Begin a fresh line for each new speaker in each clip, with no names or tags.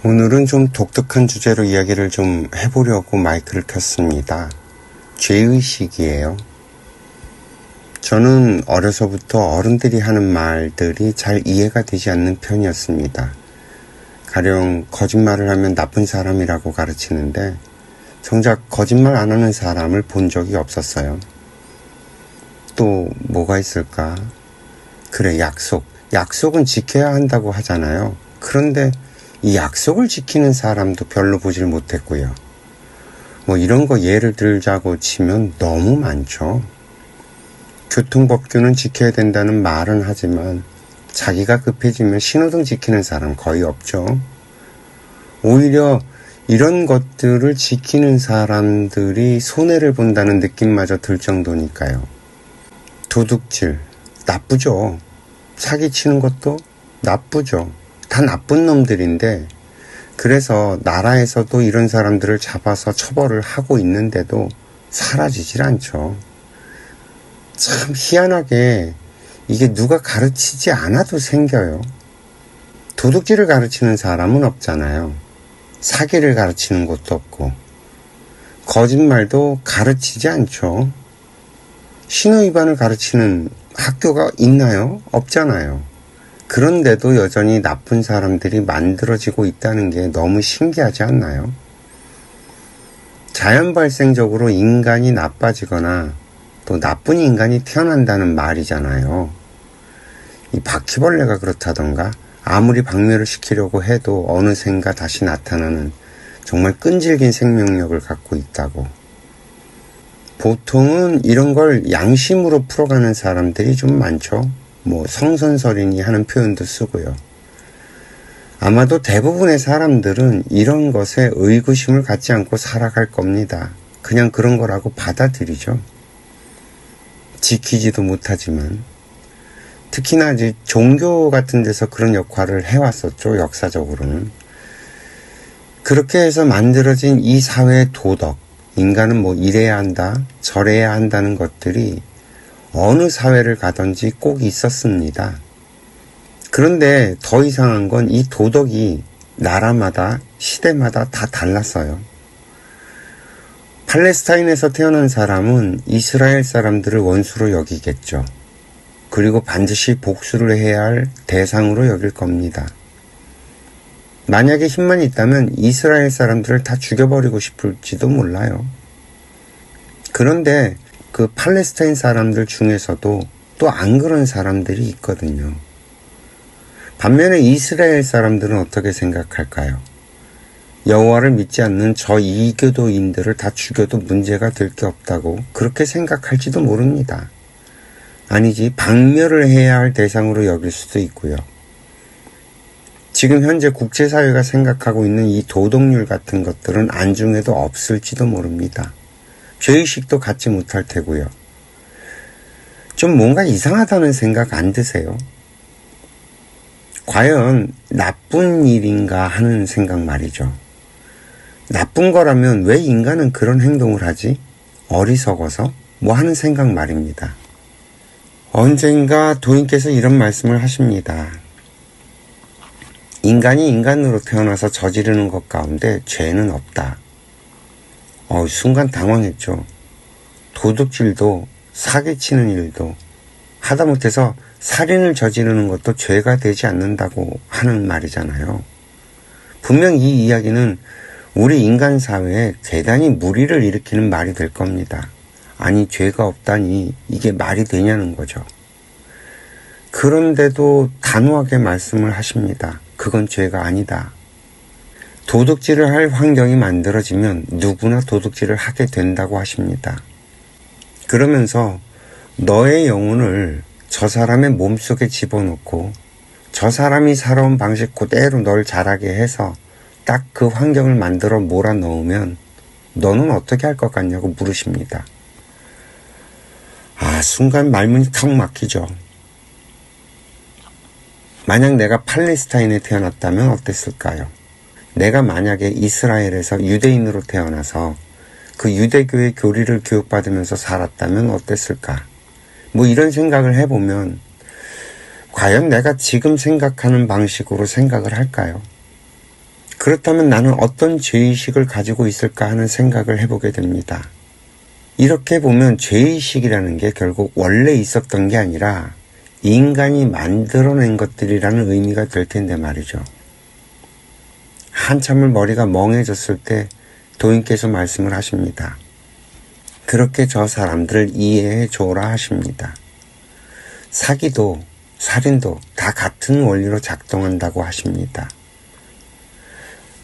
오늘은 좀 독특한 주제로 이야기를 좀 해보려고 마이크를 켰습니다. 죄의식이에요. 저는 어려서부터 어른들이 하는 말들이 잘 이해가 되지 않는 편이었습니다. 가령 거짓말을 하면 나쁜 사람이라고 가르치는데 정작 거짓말 안 하는 사람을 본 적이 없었어요. 또 뭐가 있을까? 그래, 약속은 지켜야 한다고 하잖아요. 그런데 이 약속을 지키는 사람도 별로 보질 못했고요. 뭐 이런 거 예를 들자고 치면 너무 많죠. 교통법규는 지켜야 된다는 말은 하지만 자기가 급해지면 신호등 지키는 사람 거의 없죠. 오히려 이런 것들을 지키는 사람들이 손해를 본다는 느낌마저 들 정도니까요. 도둑질, 나쁘죠. 사기치는 것도 나쁘죠. 다 나쁜 놈들인데, 그래서 나라에서도 이런 사람들을 잡아서 처벌을 하고 있는데도 사라지질 않죠. 참 희한하게 이게 누가 가르치지 않아도 생겨요. 도둑질을 가르치는 사람은 없잖아요. 사기를 가르치는 것도 없고, 거짓말도 가르치지 않죠. 신호위반을 가르치는 학교가 있나요? 없잖아요. 그런데도 여전히 나쁜 사람들이 만들어지고 있다는 게 너무 신기하지 않나요? 자연 발생적으로 인간이 나빠지거나 또 나쁜 인간이 태어난다는 말이잖아요. 이 바퀴벌레가 그렇다던가 아무리 박멸을 시키려고 해도 어느샌가 다시 나타나는 정말 끈질긴 생명력을 갖고 있다고. 보통은 이런 걸 양심으로 풀어가는 사람들이 좀 많죠. 뭐 성선설이니 하는 표현도 쓰고요. 아마도 대부분의 사람들은 이런 것에 의구심을 갖지 않고 살아갈 겁니다. 그냥 그런 거라고 받아들이죠. 지키지도 못하지만. 특히나 이제 종교 같은 데서 그런 역할을 해왔었죠. 역사적으로는. 그렇게 해서 만들어진 이 사회의 도덕, 인간은 뭐 이래야 한다, 저래야 한다는 것들이 어느 사회를 가든지 꼭 있었습니다. 그런데 더 이상한 건 이 도덕이 나라마다 시대마다 다 달랐어요. 팔레스타인에서 태어난 사람은 이스라엘 사람들을 원수로 여기겠죠. 그리고 반드시 복수를 해야 할 대상으로 여길 겁니다. 만약에 힘만 있다면 이스라엘 사람들을 다 죽여버리고 싶을지도 몰라요. 그런데 그 팔레스타인 사람들 중에서도 또 안 그런 사람들이 있거든요. 반면에 이스라엘 사람들은 어떻게 생각할까요? 여호와를 믿지 않는 저 이교도인들을 다 죽여도 문제가 될 게 없다고 그렇게 생각할지도 모릅니다. 아니지, 박멸을 해야 할 대상으로 여길 수도 있고요. 지금 현재 국제사회가 생각하고 있는 이 도덕률 같은 것들은 안중에도 없을지도 모릅니다. 죄의식도 갖지 못할 테고요. 좀 뭔가 이상하다는 생각 안 드세요? 과연 나쁜 일인가 하는 생각 말이죠. 나쁜 거라면 왜 인간은 그런 행동을 하지? 어리석어서? 뭐 하는 생각 말입니다. 언젠가 도인께서 이런 말씀을 하십니다. 인간이 인간으로 태어나서 저지르는 것 가운데 죄는 없다. 순간 당황했죠. 도둑질도 사기치는 일도 하다못해서 살인을 저지르는 것도 죄가 되지 않는다고 하는 말이잖아요. 분명 이 이야기는 우리 인간 사회에 대단히 무리를 일으키는 말이 될 겁니다. 아니, 죄가 없다니 이게 말이 되냐는 거죠. 그런데도 단호하게 말씀을 하십니다. 그건 죄가 아니다. 도둑질을 할 환경이 만들어지면 누구나 도둑질을 하게 된다고 하십니다. 그러면서 너의 영혼을 저 사람의 몸속에 집어넣고 저 사람이 살아온 방식 그대로 널 자라게 해서 딱 그 환경을 만들어 몰아넣으면 너는 어떻게 할 것 같냐고 물으십니다. 순간 말문이 턱 막히죠. 만약 내가 팔레스타인에 태어났다면 어땠을까요? 내가 만약에 이스라엘에서 유대인으로 태어나서 그 유대교의 교리를 교육받으면서 살았다면 어땠을까? 뭐 이런 생각을 해보면 과연 내가 지금 생각하는 방식으로 생각을 할까요? 그렇다면 나는 어떤 죄의식을 가지고 있을까 하는 생각을 해보게 됩니다. 이렇게 보면 죄의식이라는 게 결국 원래 있었던 게 아니라 인간이 만들어낸 것들이라는 의미가 될 텐데 말이죠. 한참을 머리가 멍해졌을 때 도인께서 말씀을 하십니다. 그렇게 저 사람들을 이해해 줘라 하십니다. 사기도 살인도 다 같은 원리로 작동한다고 하십니다.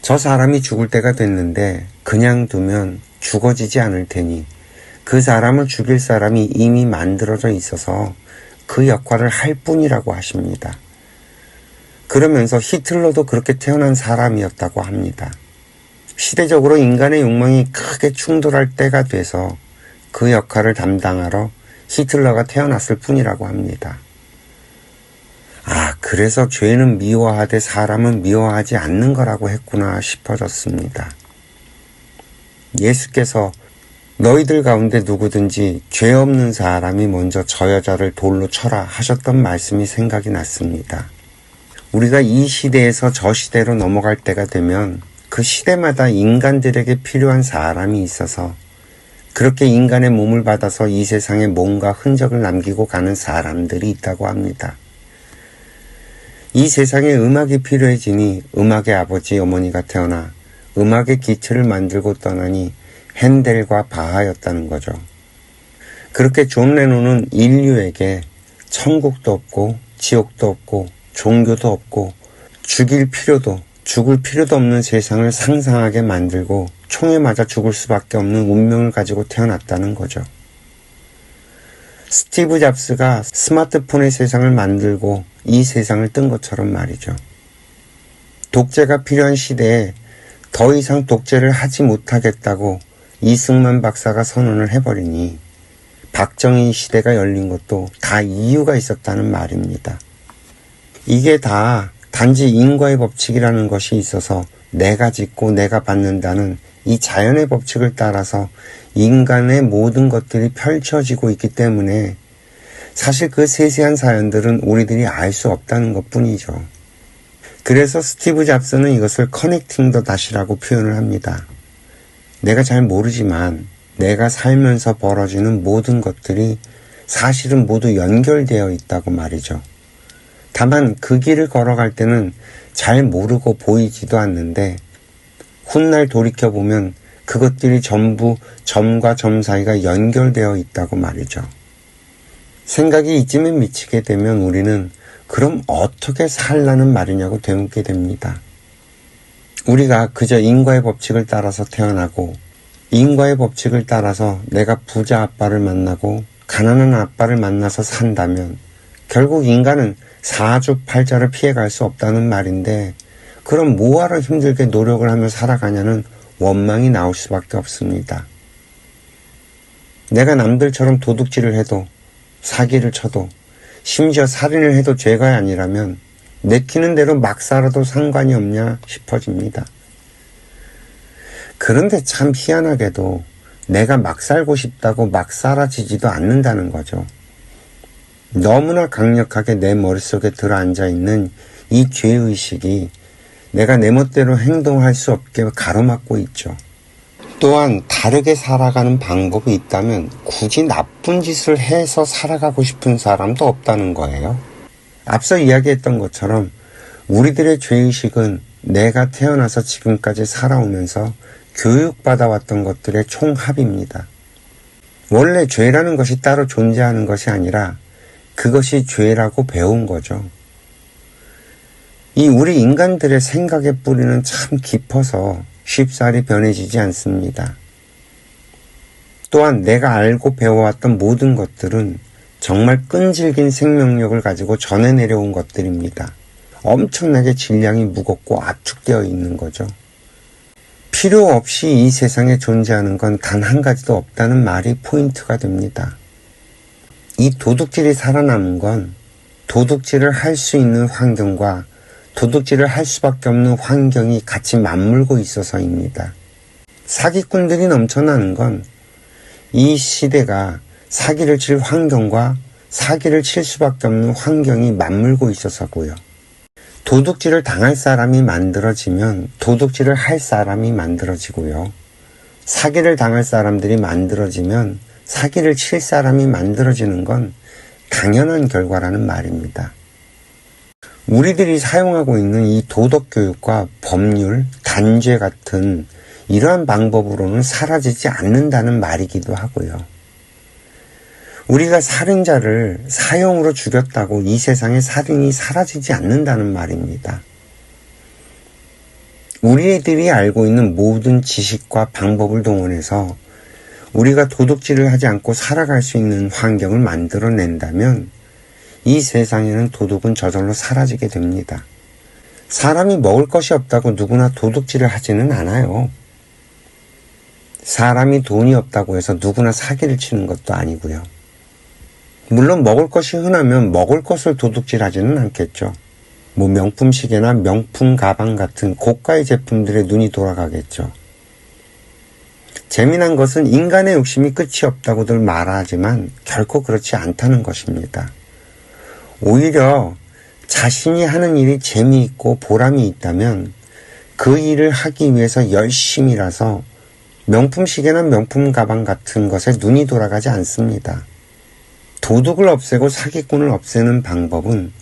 저 사람이 죽을 때가 됐는데 그냥 두면 죽어지지 않을 테니 그 사람을 죽일 사람이 이미 만들어져 있어서 그 역할을 할 뿐이라고 하십니다. 그러면서 히틀러도 그렇게 태어난 사람이었다고 합니다. 시대적으로 인간의 욕망이 크게 충돌할 때가 돼서 그 역할을 담당하러 히틀러가 태어났을 뿐이라고 합니다. 그래서 죄는 미워하되 사람은 미워하지 않는 거라고 했구나 싶어졌습니다. 예수께서 너희들 가운데 누구든지 죄 없는 사람이 먼저 저 여자를 돌로 쳐라 하셨던 말씀이 생각이 났습니다. 우리가 이 시대에서 저 시대로 넘어갈 때가 되면 그 시대마다 인간들에게 필요한 사람이 있어서 그렇게 인간의 몸을 받아서 이 세상에 뭔가 흔적을 남기고 가는 사람들이 있다고 합니다. 이 세상에 음악이 필요해지니 음악의 아버지 어머니가 태어나 음악의 기체를 만들고 떠나니 핸델과 바하였다는 거죠. 그렇게 존 레논은 인류에게 천국도 없고 지옥도 없고 종교도 없고 죽을 필요도 없는 세상을 상상하게 만들고 총에 맞아 죽을 수밖에 없는 운명을 가지고 태어났다는 거죠. 스티브 잡스가 스마트폰의 세상을 만들고 이 세상을 뜬 것처럼 말이죠. 독재가 필요한 시대에 더 이상 독재를 하지 못하겠다고 이승만 박사가 선언을 해버리니 박정희 시대가 열린 것도 다 이유가 있었다는 말입니다. 이게 다 단지 인과의 법칙이라는 것이 있어서 내가 짓고 내가 받는다는 이 자연의 법칙을 따라서 인간의 모든 것들이 펼쳐지고 있기 때문에 사실 그 세세한 사연들은 우리들이 알 수 없다는 것뿐이죠. 그래서 스티브 잡스는 이것을 커넥팅 더 닷이라고 표현을 합니다. 내가 잘 모르지만 내가 살면서 벌어지는 모든 것들이 사실은 모두 연결되어 있다고 말이죠. 다만 그 길을 걸어갈 때는 잘 모르고 보이지도 않는데 훗날 돌이켜보면 그것들이 전부 점과 점 사이가 연결되어 있다고 말이죠. 생각이 이쯤에 미치게 되면 우리는 그럼 어떻게 살라는 말이냐고 되묻게 됩니다. 우리가 그저 인과의 법칙을 따라서 태어나고 인과의 법칙을 따라서 내가 부자 아빠를 만나고 가난한 아빠를 만나서 산다면 결국 인간은 사주팔자를 피해갈 수 없다는 말인데 그럼 뭐하러 힘들게 노력을 하며 살아가냐는 원망이 나올 수밖에 없습니다. 내가 남들처럼 도둑질을 해도 사기를 쳐도 심지어 살인을 해도 죄가 아니라면 내키는 대로 막 살아도 상관이 없냐 싶어집니다. 그런데 참 희한하게도 내가 막 살고 싶다고 막 사라지지도 않는다는 거죠. 너무나 강력하게 내 머릿속에 들어앉아 있는 이 죄의식이 내가 내 멋대로 행동할 수 없게 가로막고 있죠. 또한 다르게 살아가는 방법이 있다면 굳이 나쁜 짓을 해서 살아가고 싶은 사람도 없다는 거예요. 앞서 이야기했던 것처럼 우리들의 죄의식은 내가 태어나서 지금까지 살아오면서 교육받아왔던 것들의 총합입니다. 원래 죄라는 것이 따로 존재하는 것이 아니라 그것이 죄라고 배운 거죠. 이 우리 인간들의 생각의 뿌리는 참 깊어서 쉽사리 변해지지 않습니다. 또한 내가 알고 배워왔던 모든 것들은 정말 끈질긴 생명력을 가지고 전해 내려온 것들입니다. 엄청나게 질량이 무겁고 압축되어 있는 거죠. 필요 없이 이 세상에 존재하는 건 단 한 가지도 없다는 말이 포인트가 됩니다. 이 도둑질이 살아남은 건 도둑질을 할 수 있는 환경과 도둑질을 할 수밖에 없는 환경이 같이 맞물고 있어서입니다. 사기꾼들이 넘쳐나는 건 이 시대가 사기를 칠 환경과 사기를 칠 수밖에 없는 환경이 맞물고 있어서고요. 도둑질을 당할 사람이 만들어지면 도둑질을 할 사람이 만들어지고요. 사기를 당할 사람들이 만들어지면 사기를 칠 사람이 만들어지는 건 당연한 결과라는 말입니다. 우리들이 사용하고 있는 이 도덕교육과 법률, 단죄 같은 이러한 방법으로는 사라지지 않는다는 말이기도 하고요. 우리가 살인자를 사형으로 죽였다고 이 세상에 살인이 사라지지 않는다는 말입니다. 우리들이 알고 있는 모든 지식과 방법을 동원해서 우리가 도둑질을 하지 않고 살아갈 수 있는 환경을 만들어낸다면 이 세상에는 도둑은 저절로 사라지게 됩니다. 사람이 먹을 것이 없다고 누구나 도둑질을 하지는 않아요. 사람이 돈이 없다고 해서 누구나 사기를 치는 것도 아니고요. 물론 먹을 것이 흔하면 먹을 것을 도둑질하지는 않겠죠. 명품 시계나 명품 가방 같은 고가의 제품들에 눈이 돌아가겠죠. 재미난 것은 인간의 욕심이 끝이 없다고들 말하지만 결코 그렇지 않다는 것입니다. 오히려 자신이 하는 일이 재미있고 보람이 있다면 그 일을 하기 위해서 열심히 일해서 명품 시계나 명품 가방 같은 것에 눈이 돌아가지 않습니다. 도둑을 없애고 사기꾼을 없애는 방법은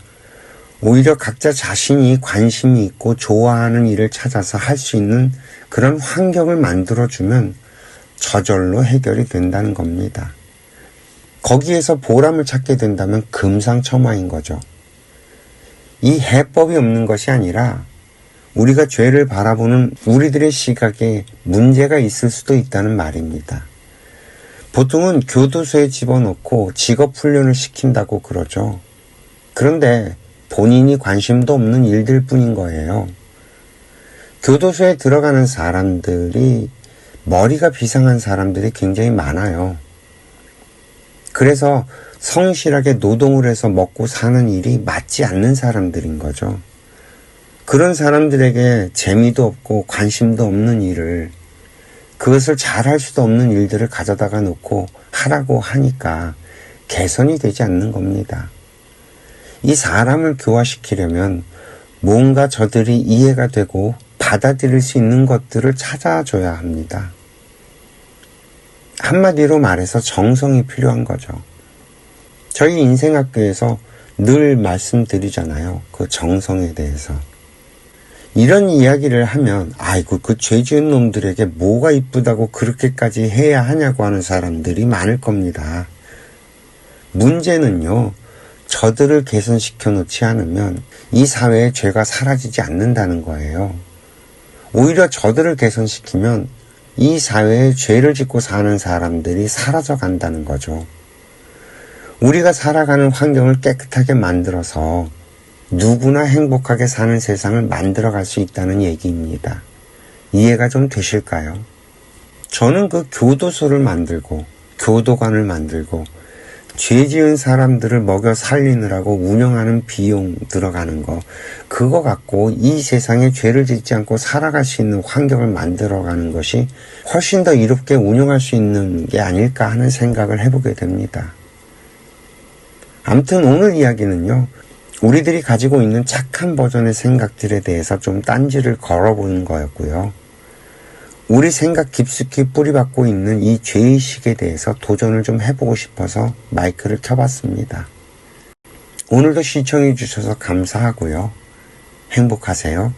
오히려 각자 자신이 관심이 있고 좋아하는 일을 찾아서 할 수 있는 그런 환경을 만들어주면 저절로 해결이 된다는 겁니다. 거기에서 보람을 찾게 된다면 금상첨화인 거죠. 이 해법이 없는 것이 아니라 우리가 죄를 바라보는 우리들의 시각에 문제가 있을 수도 있다는 말입니다. 보통은 교도소에 집어넣고 직업훈련을 시킨다고 그러죠. 그런데 본인이 관심도 없는 일들 뿐인 거예요. 교도소에 들어가는 사람들이 머리가 비상한 사람들이 굉장히 많아요. 그래서 성실하게 노동을 해서 먹고 사는 일이 맞지 않는 사람들인 거죠. 그런 사람들에게 재미도 없고 관심도 없는 일을, 그것을 잘할 수도 없는 일들을 가져다가 놓고 하라고 하니까 개선이 되지 않는 겁니다. 이 사람을 교화시키려면 뭔가 저들이 이해가 되고 받아들일 수 있는 것들을 찾아줘야 합니다. 한마디로 말해서 정성이 필요한 거죠. 저희 인생학교에서 늘 말씀드리잖아요. 그 정성에 대해서. 이런 이야기를 하면 아이고 그 죄 지은 놈들에게 뭐가 이쁘다고 그렇게까지 해야 하냐고 하는 사람들이 많을 겁니다. 문제는요, 저들을 개선시켜 놓지 않으면 이 사회에 죄가 사라지지 않는다는 거예요. 오히려 저들을 개선시키면 이 사회에 죄를 짓고 사는 사람들이 사라져 간다는 거죠. 우리가 살아가는 환경을 깨끗하게 만들어서 누구나 행복하게 사는 세상을 만들어갈 수 있다는 얘기입니다. 이해가 좀 되실까요? 저는 그 교도소를 만들고 교도관을 만들고 죄 지은 사람들을 먹여 살리느라고 운영하는 비용 들어가는 거, 그거 갖고 이 세상에 죄를 짓지 않고 살아갈 수 있는 환경을 만들어가는 것이 훨씬 더 이롭게 운영할 수 있는 게 아닐까 하는 생각을 해보게 됩니다. 아무튼 오늘 이야기는요, 우리들이 가지고 있는 착한 버전의 생각들에 대해서 좀 딴지를 걸어보는 거였고요. 우리 생각 깊숙이 뿌리박고 있는 이 죄의식에 대해서 도전을 좀 해보고 싶어서 마이크를 켜봤습니다. 오늘도 시청해 주셔서 감사하고요. 행복하세요.